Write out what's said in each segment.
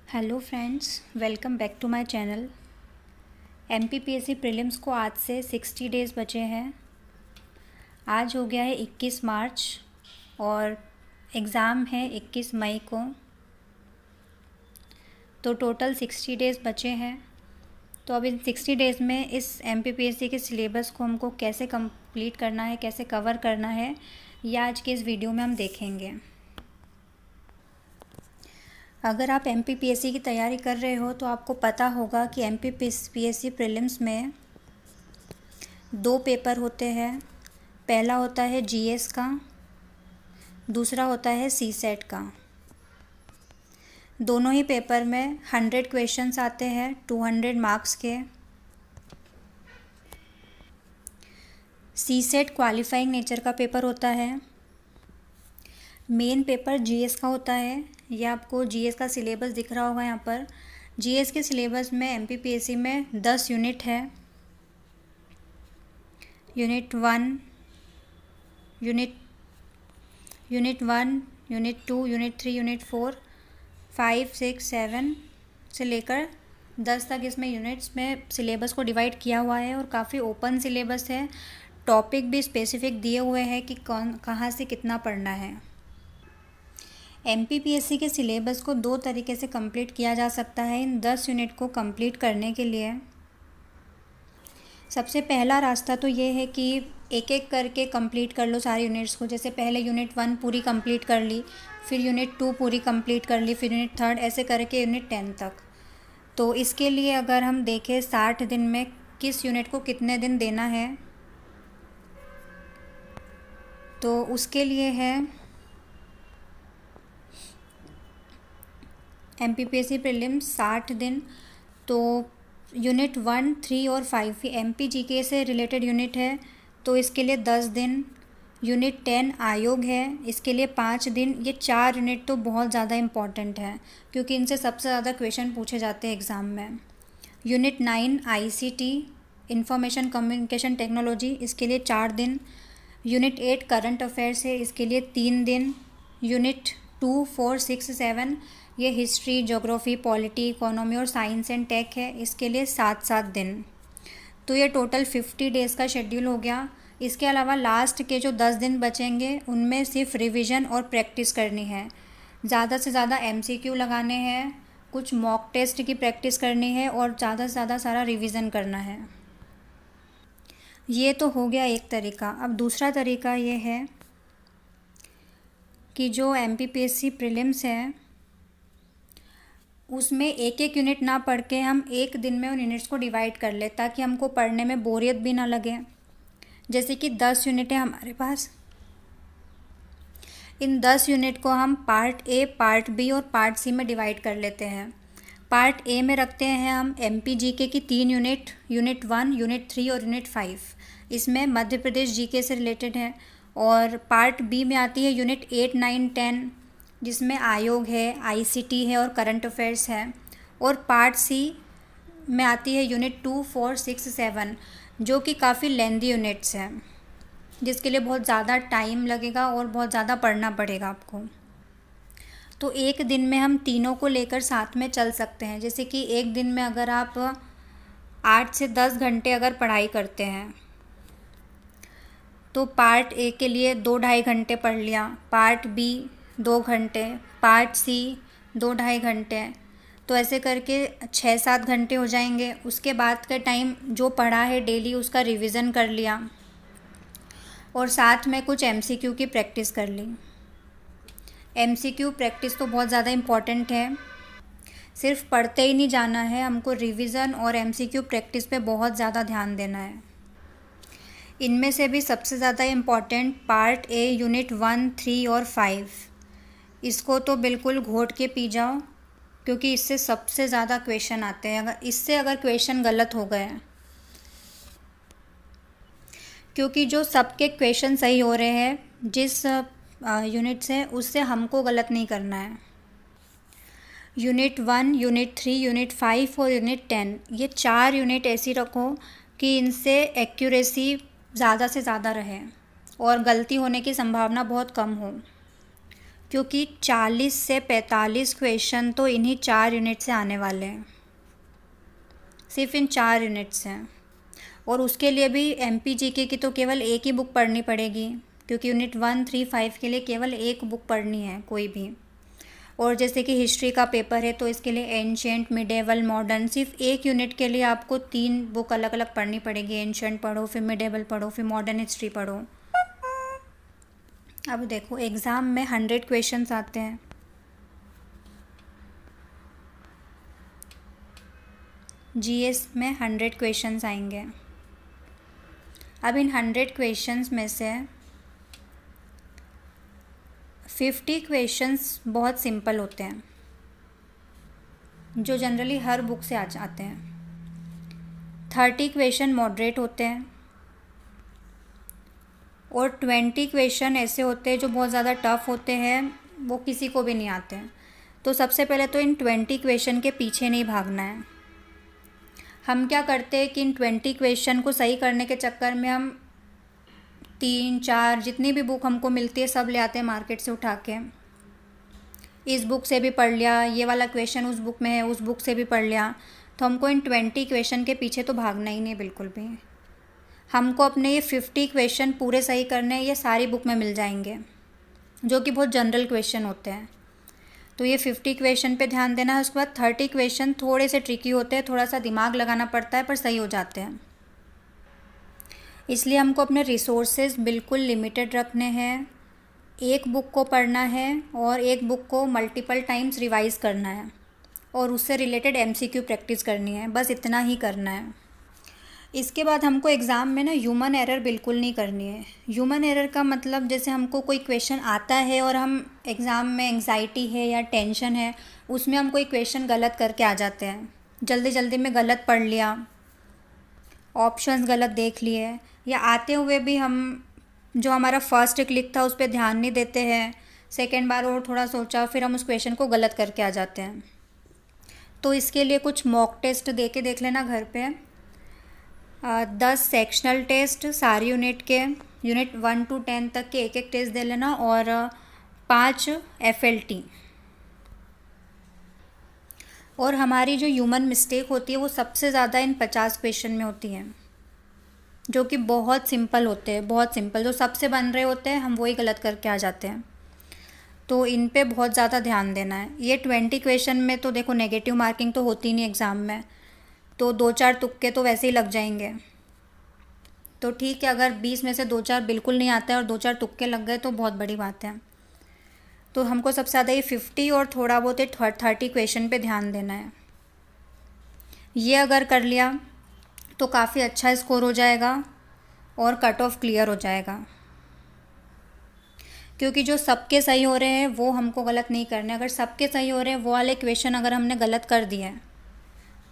Hello friends, welcome back to my channel. MPPSC prelims को आज से 60 डेज़ बचे हैं। आज हो गया है 21 मार्च और एग्ज़ाम है 21 मई को। तो टोटल 60 डेज़ बचे हैं। तो अब इन 60 डेज़ में इस एमपीपीएससी के सिलेबस को हमको कैसे कंप्लीट करना है, कैसे कवर करना है, ये आज के इस वीडियो में हम देखेंगे। अगर आप एमपीपीएससी की तैयारी कर रहे हो तो आपको पता होगा कि एमपीपीएससी प्रीलिम्स में 2 पेपर होते हैं। पहला होता है जीएस का, दूसरा होता है सीसेट का। दोनों ही पेपर में 100 क्वेश्चंस आते हैं 200 मार्क्स के। सीसेट क्वालिफाइंग नेचर का पेपर होता है। मेन पेपर जीएस का होता है। ये आपको जीएस का सिलेबस दिख रहा होगा यहाँ पर। जीएस के सिलेबस में एमपीपीएससी में 10 यूनिट है। Unit 1, unit 1, unit 2, unit 3, unit 4, 5, 6, 7 से लेकर 10 तक इसमें यूनिट्स में सिलेबस को डिवाइड किया हुआ है और काफ़ी ओपन सिलेबस है। टॉपिक भी स्पेसिफिक दिए हुए हैं कि कहाँ से कितना पढ़ना है। एमपीपीएससी के सिलेबस को 2 तरीके से कंप्लीट किया जा सकता है। इन 10 यूनिट को कंप्लीट करने के लिए सबसे पहला रास्ता तो ये है कि एक एक करके कंप्लीट कर लो सारे यूनिट्स को। जैसे पहले यूनिट 1 पूरी कंप्लीट कर ली, फिर यूनिट 2 पूरी कंप्लीट कर ली, फिर यूनिट 3, ऐसे करके यूनिट 10 तक। तो इसके लिए अगर हम देखें 60 दिन में किस यूनिट को कितने दिन देना है, तो उसके लिए है एमपीपीएससी प्रीलिम्स 60 दिन। तो यूनिट 1, 3 और 5 ये एमपीजीके से रिलेटेड यूनिट है, तो इसके लिए 10 दिन। यूनिट 10 आयोग है, इसके लिए 5 दिन। ये 4 यूनिट तो बहुत ज़्यादा इम्पॉर्टेंट है क्योंकि इनसे सबसे ज़्यादा क्वेश्चन पूछे जाते हैं एग्ज़ाम में। Unit 9 ICT information communication technology, इसके लिए 4 दिन। यूनिट 8 करंट अफेयर्स है, इसके लिए 3 दिन। यूनिट 2, 4, 6, 7 ये हिस्ट्री, ज्योग्राफी, पॉलिटी, इकोनॉमी और साइंस एंड टेक है, इसके लिए 7-7 दिन। तो ये टोटल 50 डेज़ का शेड्यूल हो गया। इसके अलावा लास्ट के जो 10 दिन बचेंगे उनमें सिर्फ रिवीजन और प्रैक्टिस करनी है। ज़्यादा से ज़्यादा एमसीक्यू लगाने हैं, कुछ मॉक टेस्ट की प्रैक्टिस करनी है और ज़्यादा से ज़्यादा सारा रिवीजन करना है। ये तो हो गया एक तरीका। अब दूसरा तरीका ये है कि जो एमपीपीएससी प्रीलिम्स है उसमें एक एक यूनिट ना पढ़ के हम एक दिन में उन यूनिट्स को डिवाइड कर ले, ताकि हमको पढ़ने में बोरियत भी ना लगे। जैसे कि 10 यूनिट है हमारे पास। इन 10 यूनिट को हम पार्ट ए, पार्ट बी और पार्ट सी में डिवाइड कर लेते हैं। पार्ट ए में रखते हैं हम एमपीजीके की 3 यूनिट, यूनिट 1, यूनिट 3 और यूनिट 5। इसमें मध्य प्रदेश जीके से रिलेटेड है। और पार्ट बी में आती है यूनिट 8, 9, 10 जिसमें आयोग है, आईसीटी है और करंट अफेयर्स है। और पार्ट सी में आती है यूनिट 2, 4, 6, 7 जो कि काफ़ी लेंदी यूनिट्स हैं, जिसके लिए बहुत ज़्यादा टाइम लगेगा और बहुत ज़्यादा पढ़ना पड़ेगा आपको। तो एक दिन में हम तीनों को लेकर साथ में चल सकते हैं। जैसे कि एक दिन में अगर आप 8 से 10 घंटे अगर पढ़ाई करते हैं तो पार्ट ए के लिए 2-2.5 घंटे पढ़ लिया, पार्ट बी 2 घंटे, पार्ट सी 2-2.5 घंटे, तो ऐसे करके 6-7 घंटे हो जाएंगे। उसके बाद का टाइम जो पढ़ा है डेली उसका रिवीजन कर लिया और साथ में कुछ एमसीक्यू की प्रैक्टिस कर ली। एमसीक्यू प्रैक्टिस तो बहुत ज़्यादा इम्पॉर्टेंट है। सिर्फ पढ़ते ही नहीं जाना है, हमको रिवीजन और एमसीक्यू प्रैक्टिस पे बहुत ज़्यादा ध्यान देना है। इनमें से भी सबसे ज़्यादा इम्पॉर्टेंट पार्ट ए यूनिट 1, 3 और 5, इसको तो बिल्कुल घोट के पी जाओ क्योंकि इससे सबसे ज़्यादा क्वेश्चन आते हैं। अगर क्वेश्चन गलत हो गए, क्योंकि जो सबके क्वेश्चन सही हो रहे हैं जिस यूनिट से, उससे हमको गलत नहीं करना है। यूनिट 1, यूनिट 3, यूनिट 5 और यूनिट 10 ये 4 यूनिट ऐसी रखो कि इनसे एक्यूरेसी ज़्यादा से ज़्यादा रहे और गलती होने की संभावना बहुत कम हो। क्योंकि 40 से 45 क्वेश्चन तो इन्हीं 4 यूनिट से आने वाले हैं, सिर्फ इन 4 यूनिट्स हैं। और उसके लिए भी MPGK की तो केवल एक ही बुक पढ़नी पड़ेगी, क्योंकि यूनिट 1, 3, 5 के लिए केवल एक बुक पढ़नी है कोई भी। और जैसे कि हिस्ट्री का पेपर है तो इसके लिए एंशिएंट, मिडेवल, मॉडर्न, सिर्फ एक यूनिट के लिए आपको 3 बुक अलग अलग पढ़नी पड़ेगी। एंशिएंट पढ़ो, फिर मिडेवल पढ़ो, फिर मॉडर्न हिस्ट्री पढ़ो। अब देखो एग्ज़ाम में 100 क्वेश्चंस आते हैं। GS में 100 क्वेश्चंस आएंगे। अब इन 100 क्वेश्चंस में से 50 क्वेश्चंस बहुत सिंपल होते हैं, जो जनरली हर बुक से आ जाते हैं। 30 क्वेश्चन मॉडरेट होते हैं और 20 क्वेश्चन ऐसे होते हैं जो बहुत ज़्यादा टफ़ होते हैं, वो किसी को भी नहीं आते हैं। तो सबसे पहले तो इन 20 क्वेश्चन के पीछे नहीं भागना है। हम क्या करते हैं कि इन 20 क्वेश्चन को सही करने के चक्कर में हम 3, 4 जितनी भी बुक हमको मिलती है सब ले आते हैं मार्केट से उठा के। इस बुक से भी पढ़ लिया, ये वाला क्वेश्चन उस बुक में है, उस बुक से भी पढ़ लिया। तो हमको इन 20 क्वेश्चन के पीछे तो भागना ही नहीं बिल्कुल भी। हमको अपने ये 50 क्वेश्चन पूरे सही करने हैं, ये सारी बुक में मिल जाएंगे, जो कि बहुत जनरल क्वेश्चन होते हैं। तो ये 50 क्वेश्चन पे ध्यान देना है। उसके बाद 30 क्वेश्चन थोड़े से ट्रिकी होते हैं, थोड़ा सा दिमाग लगाना पड़ता है, पर सही हो जाते हैं। इसलिए हमको अपने रिसोर्सेज बिल्कुल लिमिटेड रखने हैं। एक बुक को पढ़ना है और एक बुक को मल्टीपल टाइम्स रिवाइज़ करना है और उससे रिलेटेड MCQ प्रैक्टिस करनी है, बस इतना ही करना है। इसके बाद हमको एग्ज़ाम में ना ह्यूमन एरर बिल्कुल नहीं करनी है। ह्यूमन एरर का मतलब जैसे हमको कोई क्वेश्चन आता है और हम एग्ज़ाम में एंग्जाइटी है या टेंशन है, उसमें हम कोई क्वेश्चन गलत करके आ जाते हैं, जल्दी जल्दी में गलत पढ़ लिया, ऑप्शंस गलत देख लिए, या आते हुए भी हम जो हमारा फर्स्ट क्लिक था उस पर ध्यान नहीं देते हैं, सेकेंड बार और थोड़ा सोचा, फिर हम उस क्वेश्चन को गलत करके आ जाते हैं। तो इसके लिए कुछ मॉक टेस्ट दे के देख लेना घर पे। 10 सेक्शनल टेस्ट सारी यूनिट के, यूनिट 1 to 10 तक के एक एक टेस्ट दे लेना, और 5 FLT। और हमारी जो ह्यूमन मिस्टेक होती है वो सबसे ज़्यादा इन 50 क्वेश्चन में होती है, जो कि बहुत सिंपल होते हैं, बहुत सिंपल, जो सबसे बन रहे होते हैं हम वही गलत करके आ जाते हैं। तो इन पे बहुत ज़्यादा ध्यान देना है। ये 20 क्वेश्चन में तो देखो नेगेटिव मार्किंग तो होती नहीं एग्ज़ाम में, तो 2-4 तुक्के तो वैसे ही लग जाएंगे। तो ठीक है, अगर 20 में से 2-4 बिल्कुल नहीं आता है और 2-4 तुक्के लग गए तो बहुत बड़ी बात है। तो हमको सबसे ज़्यादा ये 50 और थोड़ा बहुत 30 क्वेश्चन पे ध्यान देना है। ये अगर कर लिया तो काफ़ी अच्छा स्कोर हो जाएगा और कट ऑफ क्लियर हो जाएगा, क्योंकि जो सबके सही हो रहे हैं वो हमको गलत नहीं करने। अगर सबके सही हो रहे हैं वो वाले क्वेश्चन अगर हमने गलत कर दिए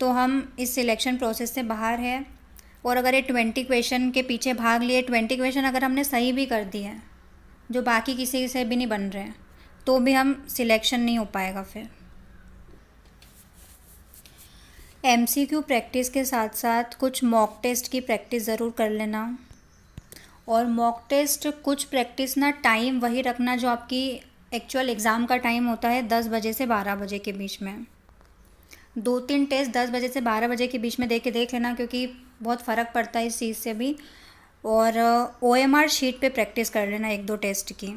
तो हम इस सिलेक्शन प्रोसेस से बाहर है। और अगर ये 20 क्वेश्चन के पीछे भाग लिए, 20 क्वेश्चन अगर हमने सही भी कर दिए जो बाकी किसी से भी नहीं बन रहे हैं, तो भी हम सिलेक्शन नहीं हो पाएगा। फिर MCQ प्रैक्टिस के साथ साथ कुछ मॉक टेस्ट की प्रैक्टिस ज़रूर कर लेना। और मॉक टेस्ट कुछ प्रैक्टिस ना टाइम वही रखना जो आपकी एक्चुअल एग्ज़ाम का टाइम होता है, 10 बजे से 12 बजे के बीच में। 2-3 टेस्ट 10 बजे से 12 बजे के बीच में दे के देख लेना, क्योंकि बहुत फ़र्क पड़ता है इस चीज़ से भी। और OMR शीट पे प्रैक्टिस कर लेना 1-2 टेस्ट की,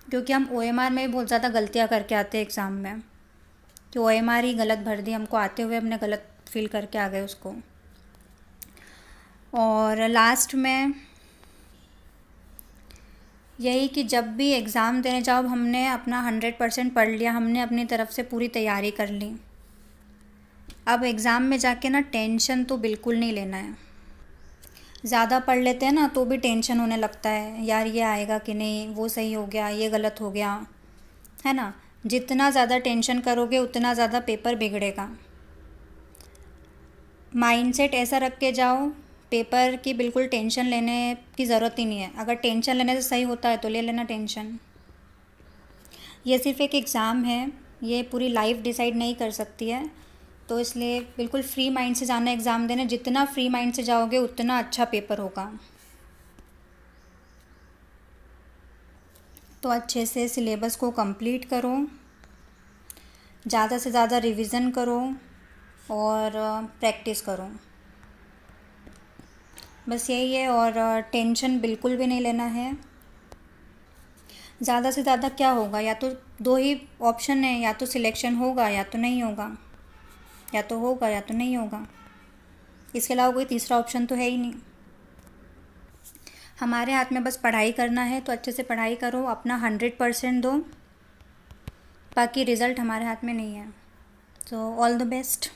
क्योंकि हम OMR में बहुत ज़्यादा गलतियाँ करके आते हैं एग्ज़ाम में, कि OMR ही गलत भर दी, हमको आते हुए हमने गलत फिल करके आ गए उसको। और लास्ट में यही कि जब भी एग्ज़ाम देने जाओ हमने अपना 100% पढ़ लिया, हमने अपनी तरफ से पूरी तैयारी कर ली। अब एग्ज़ाम में जाके ना टेंशन तो बिल्कुल नहीं लेना है। ज़्यादा पढ़ लेते हैं ना तो भी टेंशन होने लगता है, यार ये आएगा कि नहीं, वो सही हो गया, ये गलत हो गया, है ना। जितना ज़्यादा टेंशन करोगे उतना ज़्यादा पेपर बिगड़ेगा। माइंडसेट ऐसा रख के जाओ पेपर की बिल्कुल टेंशन लेने की ज़रूरत ही नहीं है। अगर टेंशन लेने से सही होता है तो ले लेना टेंशन। ये सिर्फ एक एग्ज़ाम है, ये पूरी लाइफ डिसाइड नहीं कर सकती है, तो इसलिए बिल्कुल फ्री माइंड से जाना एग्ज़ाम देने। जितना फ्री माइंड से जाओगे उतना अच्छा पेपर होगा। तो अच्छे से सिलेबस को कंप्लीट करो, ज़्यादा से ज़्यादा रिवीजन करो और प्रैक्टिस करो, बस यही है। और टेंशन बिल्कुल भी नहीं लेना है। ज़्यादा से ज़्यादा क्या होगा, या तो दो ही ऑप्शन है, या तो सिलेक्शन होगा या तो नहीं होगा, या तो होगा या तो नहीं होगा, इसके अलावा कोई तीसरा ऑप्शन तो है ही नहीं। हमारे हाथ में बस पढ़ाई करना है, तो अच्छे से पढ़ाई करो, अपना 100% दो, बाकी रिज़ल्ट हमारे हाथ में नहीं है। तो ऑल द बेस्ट।